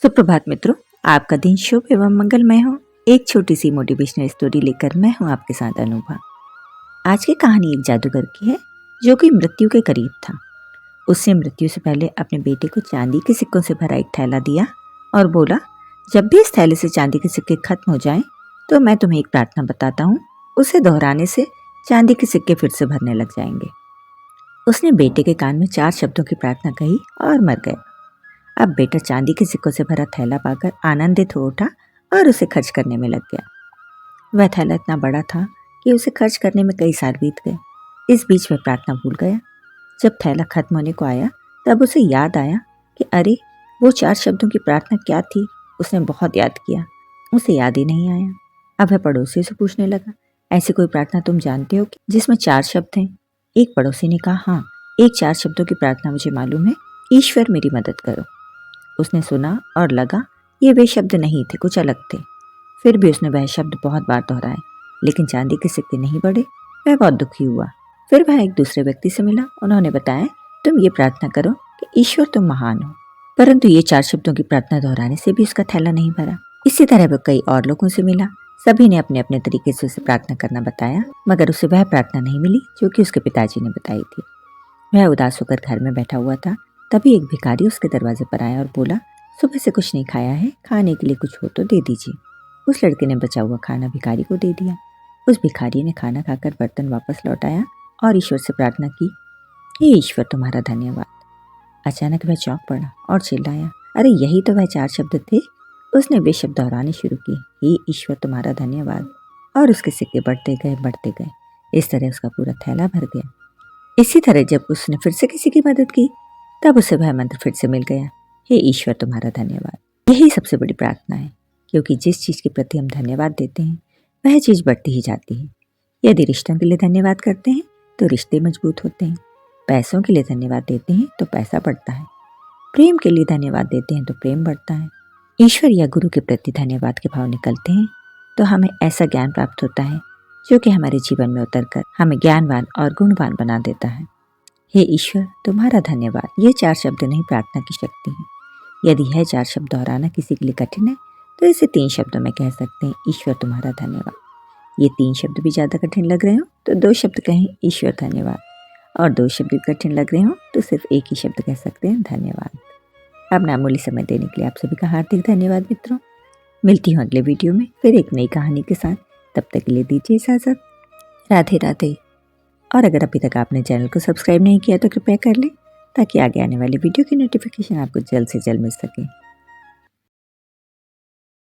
सुप्रभात मित्रों, आपका दिन शुभ एवं मंगलमय हो। एक छोटी सी मोटिवेशनल स्टोरी लेकर मैं हूं आपके साथ अनुभव। आज की कहानी एक जादूगर की है जो कि मृत्यु के करीब था। उसने मृत्यु से पहले अपने बेटे को चांदी के सिक्कों से भरा एक थैला दिया और बोला, जब भी इस थैले से चांदी के सिक्के खत्म हो जाएं, तो मैं तुम्हें एक प्रार्थना बताता हूँ। उसे दोहराने से चांदी के सिक्के फिर से भरने लग जाएंगे। उसने बेटे के कान में 4 शब्दों की प्रार्थना कही और मर गया। अब बेटा चांदी के सिक्कों से भरा थैला पाकर आनंदित हो उठा और उसे खर्च करने में लग गया। वह थैला इतना बड़ा था कि उसे खर्च करने में कई साल बीत गए। इस बीच वह प्रार्थना भूल गया। जब थैला खत्म होने को आया तब उसे याद आया कि अरे, वो 4 शब्दों की प्रार्थना क्या थी। उसने बहुत याद किया, उसे याद ही नहीं आया। अब वह पड़ोसियों से पूछने लगा, ऐसी कोई प्रार्थना तुम जानते हो जिसमें 4 शब्द हैं? एक पड़ोसी ने कहा, हाँ, एक 4 शब्दों की प्रार्थना मुझे मालूम है, ईश्वर मेरी मदद करो। उसने सुना और लगा ये वे शब्द नहीं थे, कुछ अलग थे। फिर भी उसने वह शब्द बहुत बार दोहराए, लेकिन चांदी के सिक्के नहीं बढ़े। वह बहुत दुखी हुआ। फिर वह एक दूसरे व्यक्ति से मिला। उन्होंने बताया, तुम ये प्रार्थना करो कि ईश्वर तुम महान हो। परंतु ये 4 शब्दों की प्रार्थना दोहराने से भी उसका थैला नहीं भरा। इसी तरह वह कई और लोगों से मिला। सभी ने अपने अपने तरीके से उसे प्रार्थना करना बताया, मगर उसे वह प्रार्थना नहीं मिली जो कि उसके पिताजी ने बताई थी। वह उदास होकर घर में बैठा हुआ था। तभी एक भिखारी उसके दरवाजे पर आया और बोला, सुबह से कुछ नहीं खाया है, खाने के लिए कुछ हो तो दे दीजिए। उस लड़के ने बचा हुआ खाना भिखारी को दे दिया। उस भिखारी ने खाना खाकर बर्तन वापस लौटाया और ईश्वर से प्रार्थना की, हे ईश्वर तुम्हारा धन्यवाद। अचानक वह चौंक पड़ा और चिल्लाया, अरे यही तो वह 4 शब्द थे। उसने वे शब्द दोहराने शुरू किए, हे ईश्वर तुम्हारा धन्यवाद, और उसके सिक्के बढ़ते गए। इस तरह उसका पूरा थैला भर गया। इसी तरह जब उसने फिर से किसी की मदद की तब उसे वह मंत्र फिर से मिल गया, हे ईश्वर तुम्हारा धन्यवाद। यही सबसे बड़ी प्रार्थना है, क्योंकि जिस चीज़ के प्रति हम धन्यवाद देते हैं वह चीज़ बढ़ती ही जाती है। यदि रिश्तों के लिए धन्यवाद करते हैं तो रिश्ते मजबूत होते हैं। पैसों के लिए धन्यवाद देते हैं तो पैसा बढ़ता है। प्रेम के लिए धन्यवाद देते हैं तो प्रेम बढ़ता है। ईश्वर या गुरु के प्रति धन्यवाद के भाव निकलते हैं तो हमें ऐसा ज्ञान प्राप्त होता है जो कि हमारे जीवन में उतरकर हमें ज्ञानवान और गुणवान बना देता है। हे ईश्वर तुम्हारा धन्यवाद, ये 4 शब्द नहीं, प्रार्थना की शक्ति है। यदि यह 4 शब्द दोहराना किसी के लिए कठिन है तो इसे 3 शब्दों में कह सकते हैं, ईश्वर तुम्हारा धन्यवाद। ये 3 शब्द भी ज़्यादा कठिन लग रहे हो तो 2 शब्द कहें, ईश्वर धन्यवाद, और 2 शब्द भी कठिन लग रहे हो तो सिर्फ एक ही शब्द कह सकते हैं, धन्यवाद। अपना अमूल्य समय देने के लिए आप सभी का हार्दिक धन्यवाद मित्रों। मिलती हूँ अगले वीडियो में फिर एक नई कहानी के साथ। तब तक के लिए दीजिए इजाज़त। राधे राधे। और अगर अभी तक आपने चैनल को सब्सक्राइब नहीं किया तो कृपया कर लें, ताकि आगे आने वाली वीडियो की नोटिफिकेशन आपको जल्द से जल्द मिल सके।